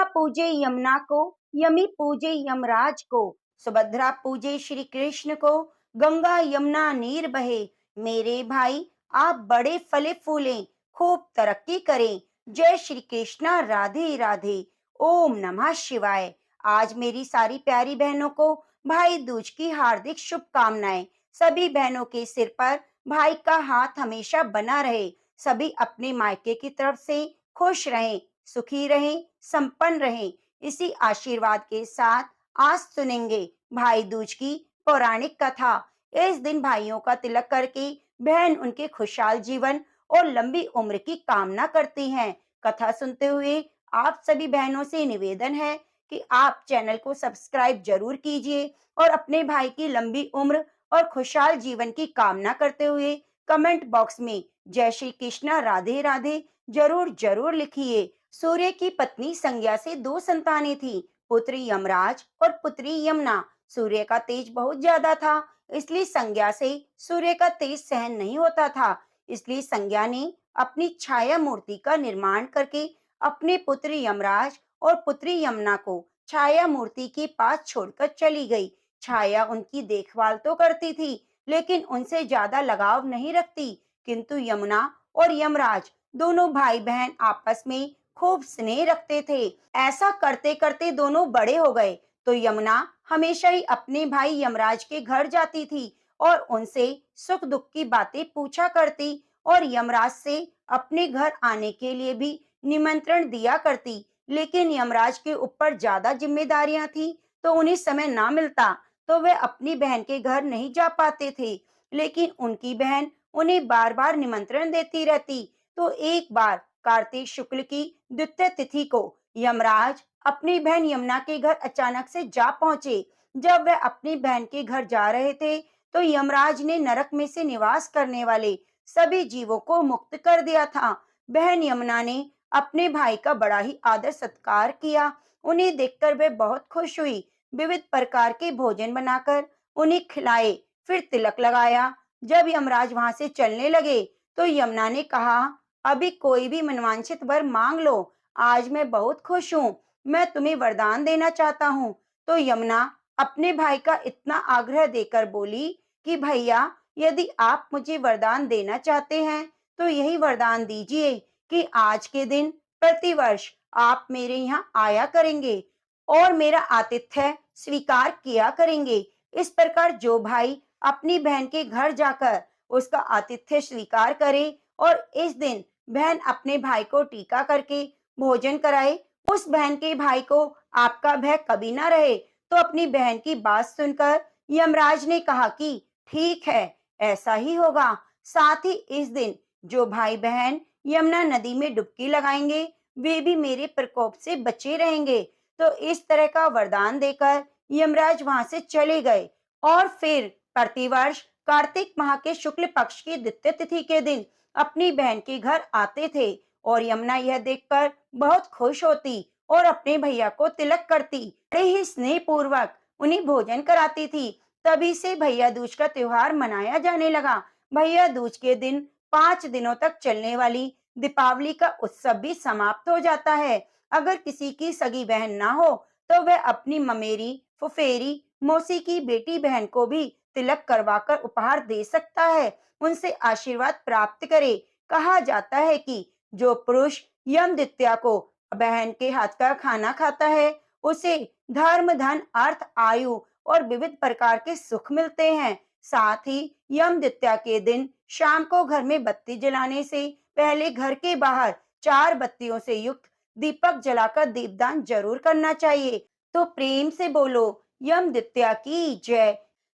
पूजे यमुना को, यमी पूजे यमराज को, सुभद्रा पूजे श्री कृष्ण को, गंगा यमुना नीर बहे। मेरे भाई आप बड़े फले फूलें, खूब तरक्की करें। जय श्री कृष्णा, राधे राधे। ओम नमः शिवाय। आज मेरी सारी प्यारी बहनों को भाई दूज की हार्दिक शुभकामनाएं। सभी बहनों के सिर पर भाई का हाथ हमेशा बना रहे। सभी अपने मायके की तरफ से खुश रहें, सुखी रहें, संपन्न रहें। इसी आशीर्वाद के साथ आज सुनेंगे भाई दूज की पौराणिक कथा। इस दिन भाइयों का तिलक करके बहन उनके खुशहाल जीवन और लंबी उम्र की कामना करती हैं। कथा सुनते हुए आप सभी बहनों से निवेदन है कि आप चैनल को सब्सक्राइब जरूर कीजिए और अपने भाई की लंबी उम्र और खुशहाल जीवन की कामना करते हुए कमेंट बॉक्स में जय श्री कृष्णा, राधे राधे जरूर जरूर लिखिए। सूर्य की पत्नी संज्ञा से दो संतानें थी, पुत्र यमराज और पुत्री यमुना। सूर्य का तेज बहुत ज्यादा था, इसलिए संज्ञा से सूर्य का तेज सहन नहीं होता था। इसलिए संज्ञा ने अपनी छाया मूर्ति का निर्माण करके अपने पुत्र यमराज और पुत्री यमुना को छाया मूर्ति के पास छोड़कर चली गई। छाया उनकी देखभाल तो करती थी, लेकिन उनसे ज्यादा लगाव नहीं रखती। किंतु यमुना और यमराज दोनों भाई बहन आपस में खूब स्नेह रखते थे। ऐसा करते करते दोनों बड़े हो गए, तो यमुना हमेशा ही अपने भाई यमराज के घर जाती थी और उनसे सुख दुख की बातें पूछा करती और यमराज से अपने घर आने के लिए भी निमंत्रण दिया करती। लेकिन यमराज के ऊपर ज्यादा जिम्मेदारियां थी, तो उन्हें समय ना मिलता, तो वे अपनी बहन के घर नहीं जा पाते थे। लेकिन उनकी बहन उन्हें बार बार निमंत्रण देती रहती। तो एक बार कार्तिक शुक्ल की द्वितीय तिथि को यमराज अपनी बहन यमुना के घर अचानक से जा पहुंचे। जब वे अपनी बहन के घर जा रहे थे, तो यमराज ने नरक में से निवास करने वाले सभी जीवों को मुक्त कर दिया था। बहन यमुना ने अपने भाई का बड़ा ही आदर सत्कार किया। उन्हें देखकर वे बहुत खुश हुई। विविध प्रकार के भोजन बनाकर उन्हें खिलाए, फिर तिलक लगाया। जब यमराज वहां से चलने लगे, तो यमुना ने कहा, अभी कोई भी मनवांछित वर मांग लो, आज मैं बहुत खुश हूँ, मैं तुम्हें वरदान देना चाहता हूँ। तो यमुना अपने भाई का इतना आग्रह देकर बोली कि भैया, यदि आप मुझे वरदान देना चाहते हैं, तो यही वरदान दीजिए कि आज के दिन प्रतिवर्ष आप मेरे यहाँ आया करेंगे और मेरा आतिथ्य स्वीकार किया करेंगे। इस प्रकार जो भाई अपनी बहन के घर जाकर उसका आतिथ्य स्वीकार करे और इस दिन बहन अपने भाई को टीका करके भोजन कराए, उस बहन के भाई को आपका भय कभी ना रहे। तो अपनी बहन की बात सुनकर यमराज ने कहा कि ठीक है, ऐसा ही होगा। साथ ही इस दिन जो भाई बहन यमुना नदी में डुबकी लगाएंगे, वे भी मेरे प्रकोप से बचे रहेंगे। तो इस तरह का वरदान देकर यमराज वहां से चले गए और फिर प्रतिवर्ष कार्तिक माह के शुक्ल पक्ष की द्वितीय तिथि के दिन अपनी बहन के घर आते थे और यमुना यह देखकर बहुत खुश होती और अपने भैया को तिलक करती, बड़े ही स्नेह पूर्वक उन्हें भोजन कराती थी। तभी से भैया दूज का त्योहार मनाया जाने लगा। भैया दूज के दिन 5 दिनों तक चलने वाली दीपावली का उत्सव भी समाप्त हो जाता है। अगर किसी की सगी बहन ना हो, तो वह अपनी ममेरी, फुफेरी, मौसी की बेटी बहन को भी तिलक करवाकर उपहार दे सकता है, उनसे आशीर्वाद प्राप्त करे। कहा जाता है कि जो पुरुष यम द्वितीया को बहन के हाथ का खाना खाता है, उसे धर्म, धन, अर्थ, आयु और विविध प्रकार के सुख मिलते हैं। साथ ही यम द्वितीया के दिन शाम को घर में बत्ती जलाने से पहले घर के बाहर 4 बत्तियों से युक्त दीपक जलाकर दीपदान जरूर करना चाहिए। तो प्रेम से बोलो यम द्वितीया की जय।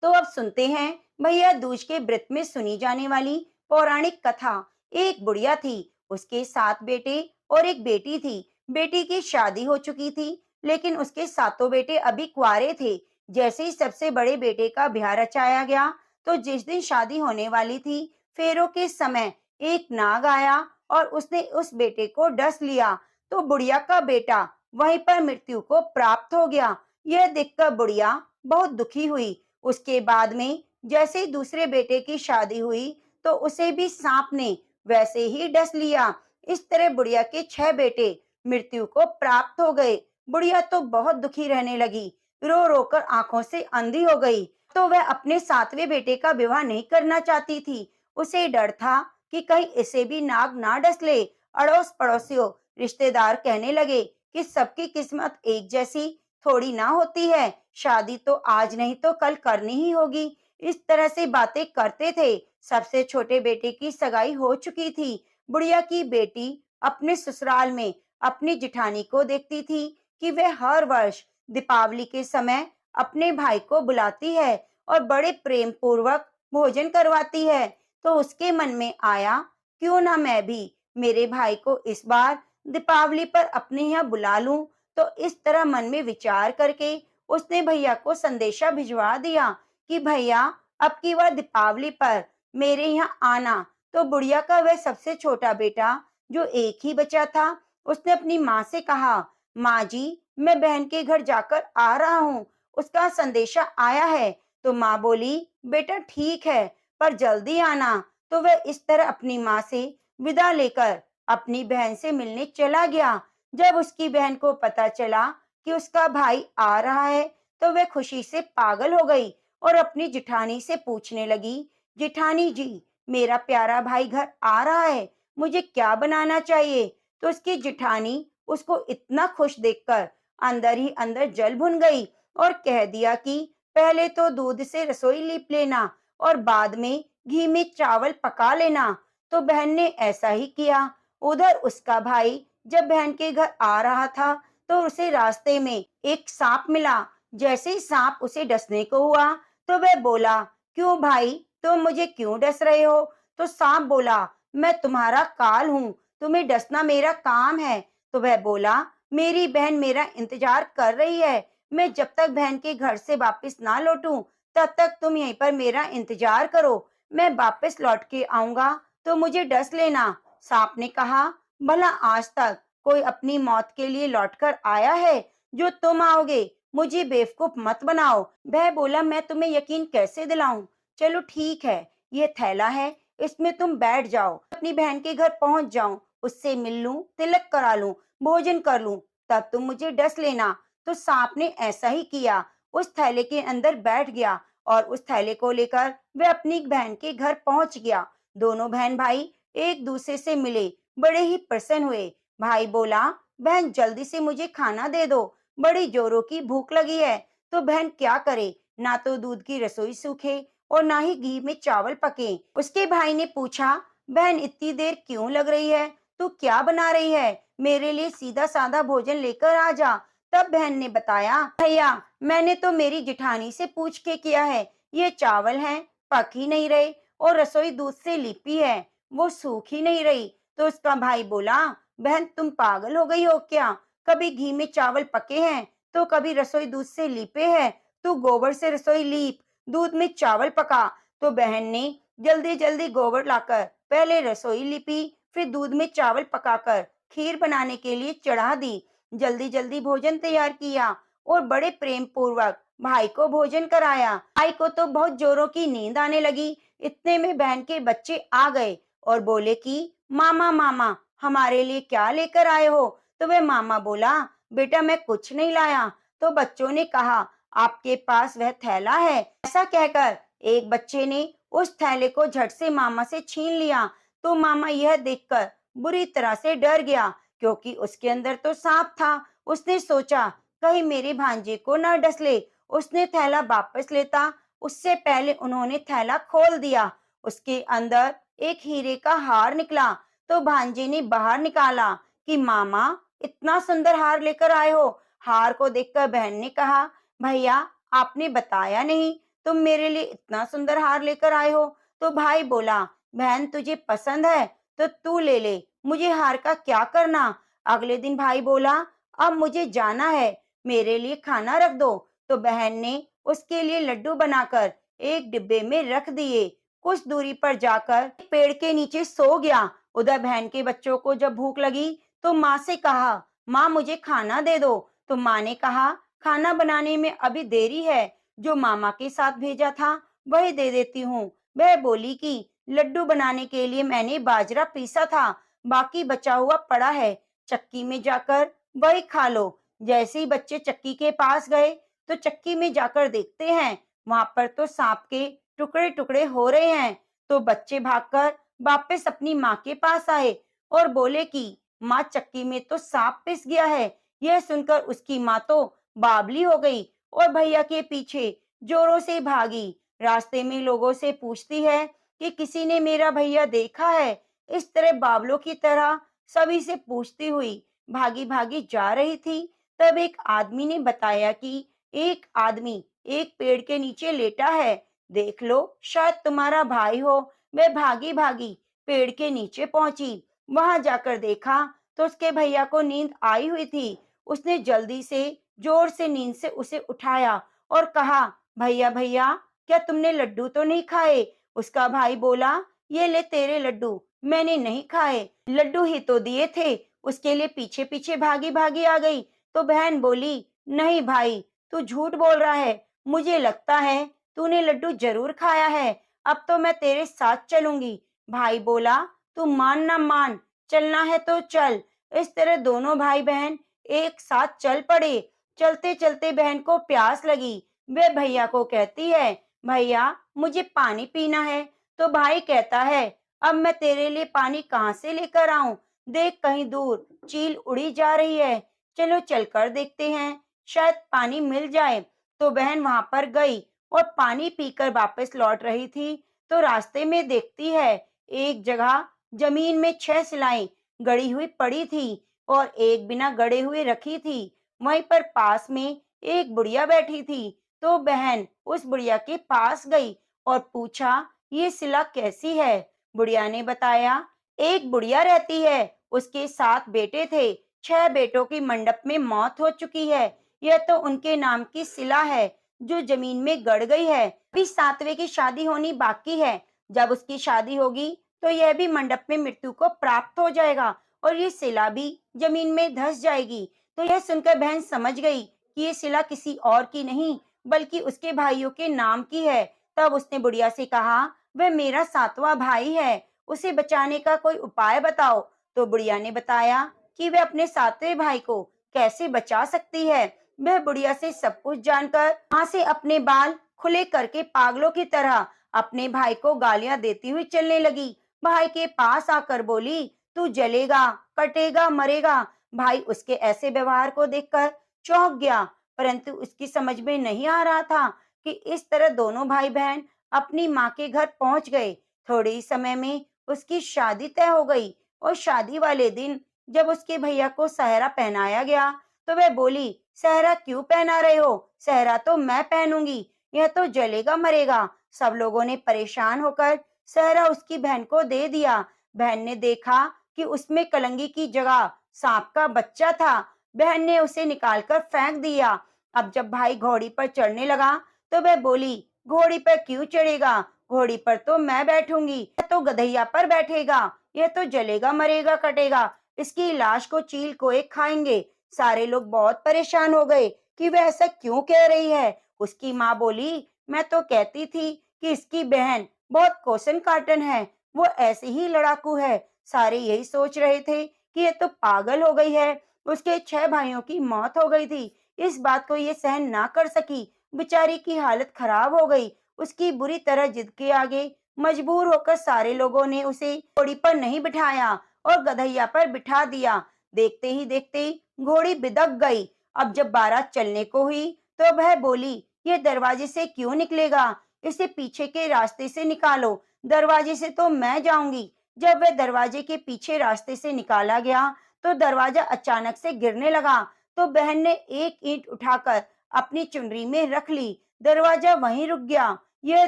तो अब सुनते हैं भैया दूज के व्रत में सुनी जाने वाली पौराणिक कथा। एक बुढ़िया थी, उसके 7 बेटे और एक बेटी थी। बेटी की शादी हो चुकी थी, लेकिन उसके सातों बेटे अभी कुंवारे थे। जैसे ही सबसे बड़े बेटे का ब्याह रचाया गया, तो जिस दिन शादी होने वाली थी, फेरों के समय एक नाग आया और उसने उस बेटे को डस लिया। तो बुढ़िया का बेटा वहीं पर मृत्यु को प्राप्त हो गया। यह देखकर बुढ़िया बहुत दुखी हुई। उसके बाद में जैसे ही दूसरे बेटे की शादी हुई, तो उसे भी सांप ने वैसे ही डस लिया। इस तरह बुढ़िया के 6 बेटे मृत्यु को प्राप्त हो गए। बुढ़िया तो बहुत दुखी रहने लगी, रो रो कर आंखों से अंधी हो गई। तो वह अपने सातवें बेटे का विवाह नहीं करना चाहती थी। उसे डर था कि कहीं इसे भी नाग ना डस ले। अड़ोस पड़ोसियों, रिश्तेदार कहने लगे कि सबकी किस्मत एक जैसी थोड़ी ना होती है, शादी तो आज नहीं तो कल करनी ही होगी। इस तरह से बातें करते थे। सबसे छोटे बेटे की सगाई हो चुकी थी। बुढ़िया की बेटी अपने ससुराल में अपनी जिठानी को देखती थी कि वह हर वर्ष दीपावली के समय अपने भाई को बुलाती है और बड़े प्रेम पूर्वक भोजन करवाती है। तो उसके मन में आया, क्यों ना मैं भी मेरे भाई को इस बार दीपावली पर अपने यहाँ बुला लूं। तो इस तरह मन में विचार करके उसने भैया को संदेशा भिजवा दिया कि भैया, अब की बार दीपावली पर मेरे यहाँ आना। तो बुढ़िया का वह सबसे छोटा बेटा जो एक ही बचा था, उसने अपनी माँ से कहा, माँ जी, मैं बहन के घर जाकर आ रहा हूँ, उसका संदेशा आया है। तो माँ बोली, बेटा ठीक है, पर जल्दी आना। तो वह इस तरह अपनी माँ से विदा लेकर अपनी बहन से मिलने चला गया। जब उसकी बहन को पता चला कि उसका भाई आ रहा है, तो वह खुशी से पागल हो गई और अपनी जिठानी से पूछने लगी, जिठानी जी, मेरा प्यारा भाई घर आ रहा है, मुझे क्या बनाना चाहिए। तो उसकी जिठानी उसको इतना खुश देखकर अंदर ही अंदर जल भुन गई और कह दिया कि पहले तो दूध से रसोई लीप लेना और बाद में घी में चावल पका लेना। तो बहन ने ऐसा ही किया। उधर उसका भाई जब बहन के घर आ रहा था, तो उसे रास्ते में एक सांप मिला। जैसे ही सांप उसे डसने को हुआ, तो वह बोला, क्यों भाई, तुम मुझे क्यों डस रहे हो। तो सांप बोला, मैं तुम्हारा काल हूँ, तुम्हें डसना मेरा काम है। तो वह बोला, मेरी बहन मेरा इंतजार कर रही है, मैं जब तक बहन के घर से वापस ना लौटूं, तब तक तुम यहीं पर मेरा इंतजार करो, मैं वापस लौट के आऊंगा तो मुझे डस लेना। सांप ने कहा, भला आज तक कोई अपनी मौत के लिए लौटकर आया है जो तुम आओगे। मुझे बेवकूफ मत बनाओ। वह बोला, मैं तुम्हें यकीन कैसे दिलाऊं। चलो ठीक है, ये थैला है, इसमें तुम बैठ जाओ, अपनी बहन के घर पहुंच जाऊं, उससे मिल लूं, तिलक करा लूं, भोजन कर लूं, तब तुम मुझे डस लेना। तो सांप ने ऐसा ही किया, उस थैले के अंदर बैठ गया और उस थैले को लेकर वह अपनी बहन के घर पहुंच गया। दोनों बहन भाई एक दूसरे से मिले, बड़े ही प्रसन्न हुए। भाई बोला, बहन जल्दी से मुझे खाना दे दो, बड़ी जोरों की भूख लगी है। तो बहन क्या करे, ना तो दूध की रसोई सूखे और ना ही घी में चावल पके। उसके भाई ने पूछा, बहन इतनी देर क्यों लग रही है, तू क्या बना रही है, मेरे लिए सीधा साधा भोजन लेकर आ जा। तब बहन ने बताया, भैया, मैंने तो मेरी जिठानी से पूछ के किया है, ये चावल हैं, पक ही नहीं रहे, और रसोई दूध से लिपी है, वो सूख ही नहीं रही। तो उसका भाई बोला, बहन तुम पागल हो गई हो क्या, कभी घी में चावल पके हैं तो कभी रसोई दूध से लीपे हैं। तू गोबर से रसोई लीप, दूध में चावल पका। तो बहन ने जल्दी जल्दी गोबर लाकर पहले रसोई लिपी, फिर दूध में चावल पकाकर खीर बनाने के लिए चढ़ा दी। जल्दी जल्दी भोजन तैयार किया और बड़े प्रेम पूर्वक भाई को भोजन कराया। भाई को तो बहुत जोरों की नींद आने लगी। इतने में बहन के बच्चे आ गए और बोले कि मामा मामा, हमारे लिए क्या लेकर आए हो। तो वह मामा बोला, बेटा मैं कुछ नहीं लाया। तो बच्चों ने कहा, आपके पास वह थैला है। ऐसा कहकर एक बच्चे ने उस थैले को झट से मामा से छीन लिया। तो मामा यह देखकर बुरी तरह से डर गया, क्योंकि उसके अंदर तो सांप था। उसने सोचा, कहीं मेरे भांजे को न डस ले। उसने थैला वापस लेता उससे पहले उन्होंने थैला खोल दिया। उसके अंदर एक हीरे का हार निकला। तो भांजे ने बाहर निकाला कि मामा, इतना सुंदर हार लेकर आए हो। हार को देखकर बहन ने कहा, भैया आपने बताया नहीं, तुम मेरे लिए इतना सुंदर हार लेकर आए हो। तो भाई बोला, बहन तुझे पसंद है तो तू ले ले, मुझे हार का क्या करना। अगले दिन भाई बोला, अब मुझे जाना है, मेरे लिए खाना रख दो। तो बहन ने उसके लिए लड्डू बनाकर एक डिब्बे में रख दिए। कुछ दूरी पर जाकर एक पेड़ के नीचे सो गया। उधर बहन के बच्चों को जब भूख लगी तो माँ से कहा, माँ मुझे खाना दे दो। तो माँ ने कहा, खाना बनाने में अभी देरी है, जो मामा के साथ भेजा था वही दे देती हूँ। वह बोली कि लड्डू बनाने के लिए मैंने बाजरा पीसा था, बाकी बचा हुआ पड़ा है, चक्की में जाकर वही खा लो। जैसे ही बच्चे चक्की के पास गए तो चक्की में जाकर देखते हैं वहां पर तो सांप के टुकड़े टुकड़े हो रहे हैं। तो बच्चे भागकर वापस अपनी माँ के पास आए और बोले कि माँ, चक्की में तो सांप पिस गया है। यह सुनकर उसकी माँ तो बावली हो गई और भैया के पीछे जोरों से भागी। रास्ते में लोगों से पूछती है कि किसी ने मेरा भैया देखा है। इस तरह बावलों की तरह सभी से पूछती हुई भागी भागी जा रही थी। तब एक आदमी ने बताया कि एक आदमी एक पेड़ के नीचे लेटा है, देख लो, शायद तुम्हारा भाई हो। वह भागी भागी पेड़ के नीचे पहुंची। वहां जाकर देखा तो उसके भैया को नींद आई हुई थी। उसने जल्दी से जोर से नींद से उसे उठाया और कहा, भैया भैया, क्या तुमने लड्डू तो नहीं खाए? उसका भाई बोला, ये ले तेरे लड्डू। मैंने नहीं खाए, लड्डू ही तो दिए थे। उसके लिए पीछे पीछे भागी भागी आ गई। तो बहन बोली, नहीं भाई, तू झूठ बोल रहा है। मुझे लगता है तूने लड्डू जरूर खाया है। अब तो मैं तेरे साथ चलूंगी। भाई बोला, तू मान ना मान, चलना है तो चल। इस तरह दोनों भाई बहन एक साथ चल पड़े। चलते चलते बहन को प्यास लगी। वे भैया को कहती है, भैया मुझे पानी पीना है। तो भाई कहता है, अब मैं तेरे लिए पानी कहाँ से लेकर आऊं? देख, कहीं दूर चील उड़ी जा रही है। चलो चलकर देखते हैं, शायद पानी मिल जाए। तो बहन वहां पर गई और पानी पीकर वापस लौट रही थी। तो रास्ते में देखती है एक जगह जमीन में 6 सिलाएं गड़ी हुई पड़ी थी और एक बिना गड़े हुए रखी थी। वहीं पर पास में एक बुढ़िया बैठी थी। तो बहन उस बुढ़िया के पास गई और पूछा, ये सिला कैसी है? बुढ़िया ने बताया, एक बुढ़िया रहती है, उसके 7 बेटे थे। 6 बेटों की मंडप में मौत हो चुकी है। यह तो उनके नाम की सिला है जो जमीन में गड़ गई है। अभी 7वें की शादी होनी बाकी है। जब उसकी शादी होगी तो यह भी मंडप में मृत्यु को प्राप्त हो जाएगा और ये सिला भी जमीन में धंस जाएगी। तो यह सुनकर बहन समझ गई कि ये सिला किसी और की नहीं बल्कि उसके भाइयों के नाम की है। तब उसने बुढ़िया से कहा, वह मेरा 7वां भाई है, उसे बचाने का कोई उपाय बताओ। तो बुढ़िया ने बताया कि वह अपने 7वें भाई को कैसे बचा सकती है। वह बुढ़िया से सब कुछ जानकर वहां से अपने बाल खुले करके पागलों की तरह अपने भाई को गालियां देती हुई चलने लगी। भाई के पास आकर बोली, तू जलेगा, कटेगा, मरेगा। भाई उसके ऐसे व्यवहार को देखकर चौंक गया, परंतु उसकी समझ में नहीं आ रहा था कि इस तरह दोनों भाई बहन अपनी माँ के घर पहुंच गए। थोड़े ही समय में उसकी शादी तय हो गई और शादी वाले दिन जब उसके भैया को सेहरा पहनाया गया तो वह बोली, सेहरा क्यों पहना रहे हो? सेहरा तो मैं पहनूंगी, यह तो जलेगा मरेगा। सब लोगों ने परेशान होकर सेहरा उसकी बहन को दे दिया। बहन ने देखा कि उसमें कलंगी की जगह सांप का बच्चा था। बहन ने उसे निकालकर फेंक दिया। अब जब भाई घोड़ी पर चढ़ने लगा तो वह बोली, घोड़ी पर क्यों चढ़ेगा? घोड़ी पर तो मैं बैठूंगी, यह तो गधैया पर बैठेगा। यह तो जलेगा मरेगा कटेगा, इसकी लाश को चील कोए खाएंगे। सारे लोग बहुत परेशान हो गए कि वह ऐसा क्यों कह रही है। उसकी माँ बोली, मैं तो कहती थी कि इसकी बहन बहुत कोसन काटन है, वो ऐसी ही लड़ाकू है। सारे यही सोच रहे थे कि ये तो पागल हो गई है। उसके 6 भाइयों की मौत हो गई थी। इस बात को ये सहन ना कर सकी। बेचारी की हालत खराब हो गई। उसकी बुरी तरह जिद के आगे मजबूर होकर सारे लोगों ने उसे घोड़ी पर नहीं बिठाया और गधैया पर बिठा दिया। देखते ही देखते घोड़ी बिदक गई। अब जब बारात चलने को हुई तो वह बोली, ये दरवाजे से क्यों निकलेगा? इसे पीछे के रास्ते से निकालो। दरवाजे से तो मैं जाऊंगी। जब वह दरवाजे के पीछे रास्ते से निकाला गया तो दरवाजा अचानक से गिरने लगा। तो बहन ने एक ईंट उठाकर अपनी चुनरी में रख ली। दरवाजा वहीं रुक गया। यह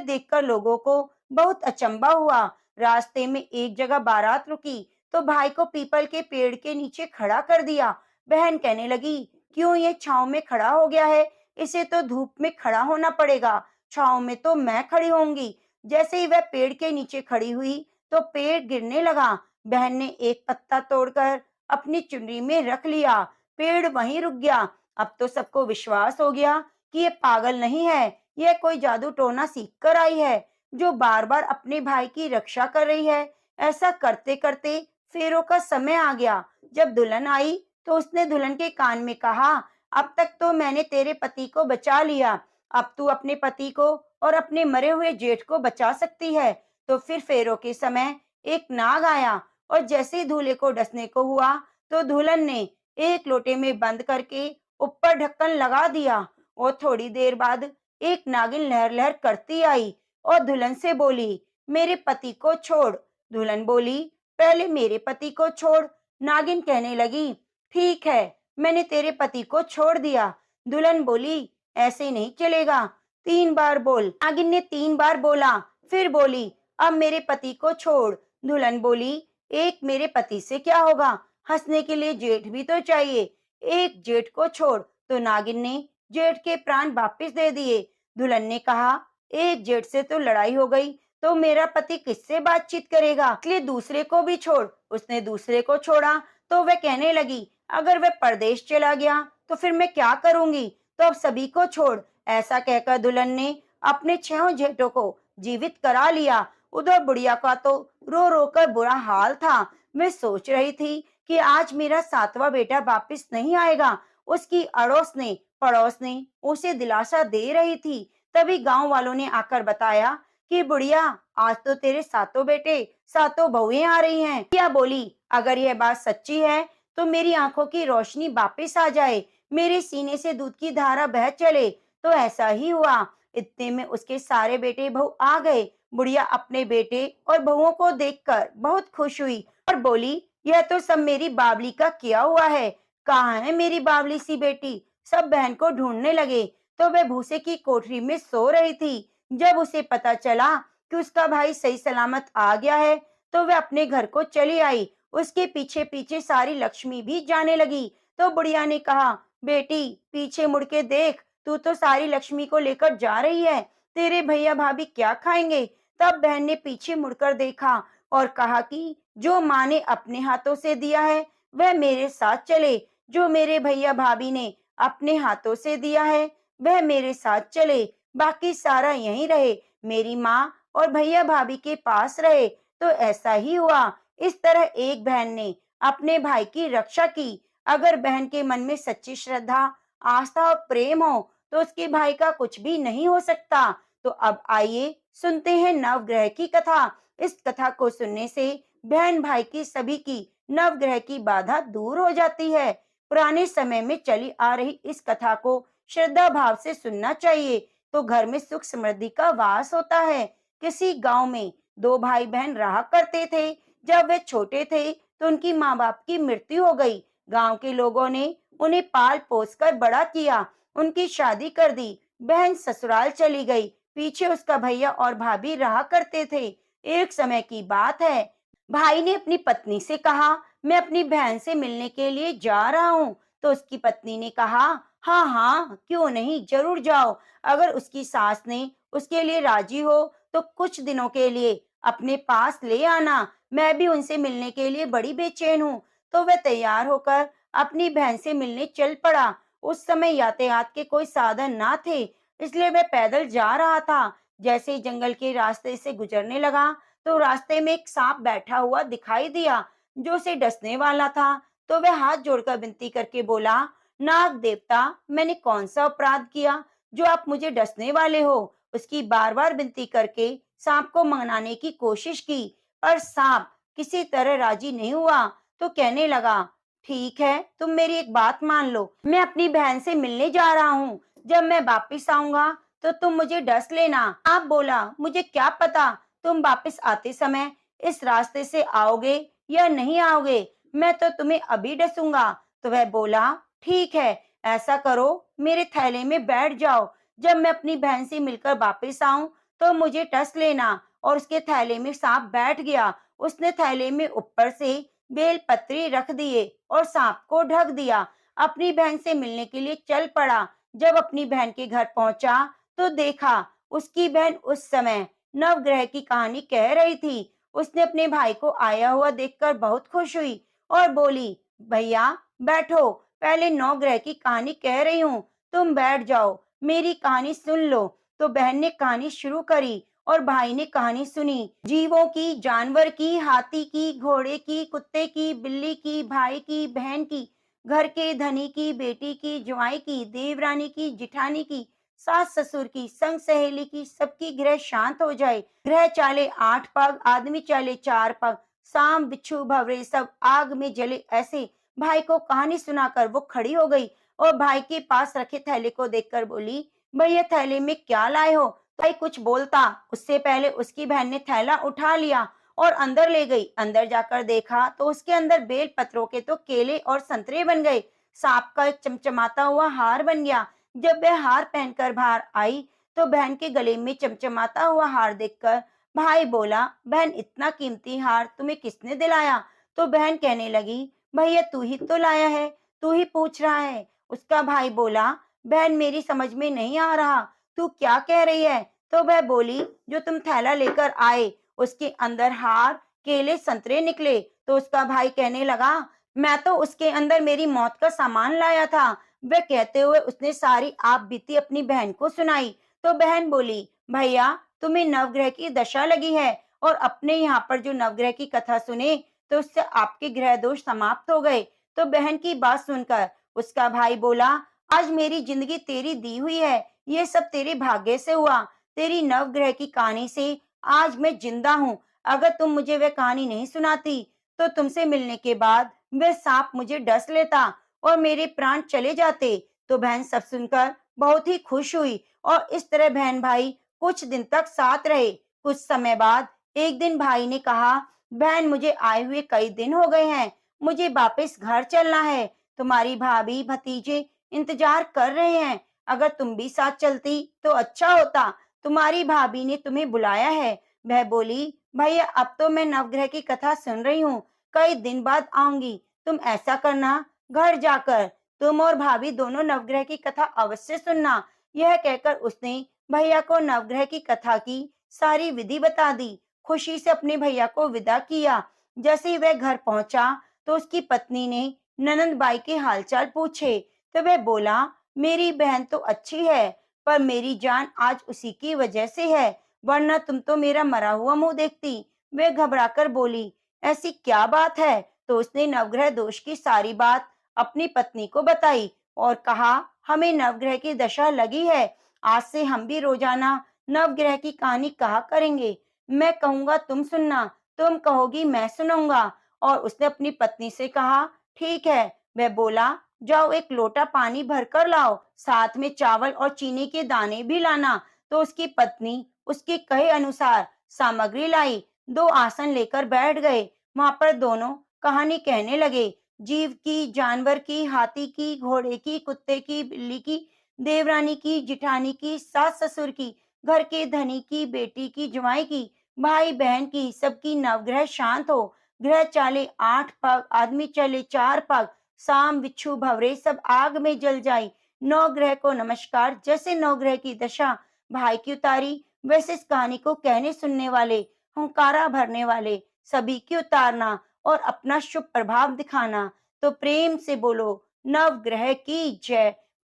देखकर लोगों को बहुत अचंभा हुआ। रास्ते में एक जगह बारात रुकी तो भाई को पीपल के पेड़ के नीचे खड़ा कर दिया। बहन कहने लगी, क्यों ये छांव में खड़ा हो गया है? इसे तो धूप में खड़ा होना पड़ेगा। छांव में तो मैं खड़ी होंगी। जैसे ही वह पेड़ के नीचे खड़ी हुई तो पेड़ गिरने लगा। बहन ने एक पत्ता तोड़कर अपनी चुनरी में रख लिया। पेड़ वहीं रुक गया। अब तो सबको विश्वास हो गया कि ये पागल नहीं है, यह कोई जादू टोना सीख कर आई है जो बार बार अपने भाई की रक्षा कर रही है। ऐसा करते करते फेरों का समय आ गया। जब दुल्हन आई तो उसने दुल्हन के कान में कहा, अब तक तो मैंने तेरे पति को बचा लिया, अब तू अपने पति को और अपने मरे हुए जेठ को बचा सकती है। तो फिर फेरों के समय एक नाग आया और जैसे ही दूल्हे को डसने को हुआ, तो दुल्हन ने एक लोटे में बंद करके ऊपर ढक्कन लगा दिया और थोड़ी देर बाद एक नागिन लहर लहर करती आई और दुल्हन से बोली, मेरे पति को छोड़। दुल्हन बोली, पहले मेरे पति को छोड़। नागिन कहने लगी, ठीक है, मैंने तेरे पति को छोड़ दिया। दुल्हन बोली, ऐसे नहीं चलेगा, 3 बार बोल। नागिन ने 3 बार बोला, फिर बोली, अब मेरे पति को छोड़। दुल्हन बोली, एक मेरे पति से क्या होगा, हंसने के लिए जेठ भी तो चाहिए, एक जेठ को छोड़। तो नागिन ने जेठ के प्राण वापिस दे दिए। दुल्हन ने कहा, एक जेठ से तो लड़ाई हो गई, तो मेरा पति किससे बातचीत करेगा, इसलिए दूसरे को भी छोड़। उसने दूसरे को छोड़ा तो वह कहने लगी, अगर वह परदेश चला गया तो फिर मैं क्या करूंगी, तो अब सभी को छोड़। ऐसा कहकर दुल्हन ने अपने 6 जेठों को जीवित करा लिया। उधर बुढ़िया का तो रो रो कर बुरा हाल था। वह सोच रही थी कि आज मेरा 7वां बेटा वापिस नहीं आएगा। उसकी अड़ोस ने पड़ोस ने उसे दिलासा दे रही थी। तभी गांव वालों ने आकर बताया कि बुढ़िया, आज तो तेरे 7 बेटे 7 बहुएं आ रही हैं। बुढ़िया बोली, अगर यह बात सच्ची है तो मेरी आंखों की रोशनी वापिस आ जाए, मेरे सीने से दूध की धारा बह चले। तो ऐसा ही हुआ। इतने में उसके सारे बेटे बहू आ गए। बुढ़िया अपने बेटे और बहुओं को देखकर बहुत खुश हुई और बोली, यह तो सब मेरी बावली का किया हुआ है। कहाँ है मेरी बावली सी बेटी। सब बहन को ढूंढने लगे तो वह भूसे की कोठरी में सो रही थी। जब उसे पता चला कि उसका भाई सही सलामत आ गया है, तो वह अपने घर को चली आई। उसके पीछे पीछे सारी लक्ष्मी भी जाने लगी। तो बुढ़िया ने कहा, बेटी पीछे मुड़ के देख, तू तो सारी लक्ष्मी को लेकर जा रही है, तेरे भैया भाभी क्या खाएंगे। तब बहन ने पीछे मुड़कर देखा और कहा कि जो माँ ने अपने हाथों से दिया है वह मेरे साथ चले, जो मेरे भैया भाभी ने अपने हाथों से दिया है वह मेरे साथ चले, बाकी सारा यहीं रहे, मेरी माँ और भैया भाभी के पास रहे। तो ऐसा ही हुआ। इस तरह एक बहन ने अपने भाई की रक्षा की। अगर बहन के मन में सच्ची श्रद्धा, आस्था और प्रेम हो तो उसके भाई का कुछ भी नहीं हो सकता। तो अब आइए सुनते हैं नवग्रह की कथा। इस कथा को सुनने से बहन भाई की सभी की नवग्रह की बाधा दूर हो जाती है। पुराने समय में चली आ रही इस कथा को श्रद्धा भाव से सुनना चाहिए, तो घर में सुख समृद्धि का वास होता है। किसी गांव में 2 भाई बहन रहा करते थे। जब वे छोटे थे तो उनकी माँ बाप की मृत्यु हो गई। गांव के लोगों ने उन्हें पाल पोस कर बड़ा किया, उनकी शादी कर दी। बहन ससुराल चली गई, पीछे उसका भैया और भाभी रहा करते थे। एक समय की बात है, भाई ने अपनी पत्नी से कहा, मैं अपनी बहन से मिलने के लिए जा रहा हूँ। तो उसकी पत्नी ने कहा, हाँ हाँ क्यों नहीं, जरूर जाओ। अगर उसकी सास ने उसके लिए राजी हो तो कुछ दिनों के लिए अपने पास ले आना, मैं भी उनसे मिलने के लिए बड़ी बेचैन हूँ। तो वह तैयार होकर अपनी बहन से मिलने चल पड़ा। उस समय यातायात के कोई साधन ना थे, इसलिए वह पैदल जा रहा था। जैसे ही जंगल के रास्ते से गुजरने लगा तो रास्ते में एक सांप बैठा हुआ दिखाई दिया जो उसे डसने वाला था। तो वह हाथ जोड़कर विनती करके बोला, नाग देवता, मैंने कौन सा अपराध किया जो आप मुझे डसने वाले हो। उसकी बार बार विनती करके सांप को मनाने की कोशिश की, पर सांप किसी तरह राजी नहीं हुआ। तो कहने लगा, ठीक है, तुम मेरी एक बात मान लो, मैं अपनी बहन से मिलने जा रहा हूँ, जब मैं वापिस आऊंगा तो तुम मुझे डस लेना। आप बोला, मुझे क्या पता तुम वापिस आते समय इस रास्ते से आओगे या नहीं आओगे, मैं तो तुम्हें अभी डसूंगा। तो वह बोला, ठीक है, ऐसा करो, मेरे थैले में बैठ जाओ, जब मैं अपनी बहन से मिलकर वापिस आऊं तो मुझे डस लेना। और उसके थैले में सांप बैठ गया। उसने थैले में ऊपर से बेल पत्री रख दिए और सांप को ढक दिया। अपनी बहन से मिलने के लिए चल पड़ा। जब अपनी बहन के घर पहुंचा तो देखा उसकी बहन उस समय नवग्रह की कहानी कह रही थी। उसने अपने भाई को आया हुआ देखकर बहुत खुश हुई और बोली, भैया बैठो, पहले नवग्रह की कहानी कह रही हूँ, तुम बैठ जाओ, मेरी कहानी सुन लो। तो बहन ने कहानी शुरू करी और भाई ने कहानी सुनी। जीवों की, जानवर की, हाथी की, घोड़े की, कुत्ते की, बिल्ली की, भाई की, बहन की, घर के धनी की, बेटी की, जुआई की, देवरानी की, जिठानी की, सास ससुर की, संग सहेली की, सबकी गृह शांत हो जाए। ग्रह चाले 8 पग, आदमी चाले 4 पग, साम बिच्छू भवरे सब आग में जले। ऐसे भाई को कहानी सुनाकर वो खड़ी हो गई और भाई के पास रखे थैले को देखकर बोली, भैया थैले में क्या लाए हो? भाई कुछ बोलता उससे पहले उसकी बहन ने थैला उठा लिया और अंदर ले गई। अंदर जाकर देखा तो उसके अंदर बेल पत्रों के तो केले और संतरे बन गए। सांप का एक चमचमाता हुआ हार बन गया। जब वह हार पहनकर बाहर आई तो बहन के गले में चमचमाता हुआ हार देखकर भाई बोला, बहन इतना कीमती हार तुम्हें किसने दिलाया? तो बहन कहने लगी, भैया तू ही तो लाया है, तू ही पूछ रहा है। उसका भाई बोला, बहन मेरी समझ में नहीं आ रहा, तू क्या कह रही है? तो वह बोली, जो तुम थैला लेकर आए उसके अंदर हार, केले, संतरे निकले। तो उसका भाई कहने लगा, मैं तो उसके अंदर मेरी मौत का सामान लाया था। वह कहते हुए उसने सारी आप बीती अपनी बहन को सुनाई। तो बहन बोली, भैया तुम्हें नवग्रह की दशा लगी है और अपने यहाँ पर जो नवग्रह की कथा सुने तो उससे आपके ग्रह दोष समाप्त हो गए। तो बहन की बात सुनकर उसका भाई बोला, आज मेरी जिंदगी तेरी दी हुई है, ये सब तेरे भाग्य से हुआ। तेरी नवग्रह की कहानी से आज मैं जिंदा हूँ। अगर तुम मुझे वह कहानी नहीं सुनाती तो तुमसे मिलने के बाद वह सांप मुझे डस लेता और मेरे प्राण चले जाते। तो बहन सब सुनकर बहुत ही खुश हुई और इस तरह बहन भाई कुछ दिन तक साथ रहे। कुछ समय बाद एक दिन भाई ने कहा, बहन मुझे आए हुए कई दिन हो गए हैं, मुझे वापस घर चलना है। तुम्हारी भाभी भतीजे इंतजार कर रहे हैं, अगर तुम भी साथ चलती तो अच्छा होता। तुम्हारी भाभी ने तुम्हें बुलाया है। वह बोली, भैया अब तो मैं नवग्रह की कथा सुन रही हूँ, कई दिन बाद आऊंगी। तुम ऐसा करना, घर जाकर तुम और भाभी दोनों नवग्रह की कथा अवश्य सुनना। यह कहकर उसने भैया को नवग्रह की कथा की सारी विधि बता दी। खुशी से अपने भैया को विदा किया। जैसे ही वह घर पहुंचा तो उसकी पत्नी ने ननंद बाई के हालचाल पूछे तो वह बोला, मेरी बहन तो अच्छी है पर मेरी जान आज उसी की वजह से है, वरना तुम तो मेरा मरा हुआ मुंह देखती। वे घबराकर बोली, ऐसी क्या बात है? तो उसने नवग्रह दोष की सारी बात अपनी पत्नी को बताई और कहा, हमें नवग्रह की दशा लगी है, आज से हम भी रोजाना नवग्रह की कहानी कहा करेंगे। मैं कहूंगा तुम सुनना, तुम कहोगी मैं सुनूंगा। और उसने अपनी पत्नी से कहा, ठीक है। वह बोला, जाओ एक लोटा पानी भरकर लाओ, साथ में चावल और चीनी के दाने भी लाना। तो उसकी पत्नी उसके कहे अनुसार सामग्री लाई। 2 आसन लेकर बैठ गए। वहां पर दोनों कहानी कहने लगे। जीव की, जानवर की, हाथी की, घोड़े की, कुत्ते की, बिल्ली की, देवरानी की, जिठानी की, सास ससुर की, घर के धनी की, बेटी की, जुआई की, भाई बहन की, सबकी नवग्रह शांत हो। ग्रह चाले 8 पग, आदमी चले 4 पग, साम बिच्छू भवरे सब आग में जल जाई। नौ ग्रह को नमस्कार। जैसे नौ ग्रह की दशा भाई की उतारी, वैसे इस कहानी को कहने सुनने वाले, हुंकारा भरने वाले सभी की उतारना और अपना शुभ प्रभाव दिखाना। तो प्रेम से बोलो, नवग्रह की जय।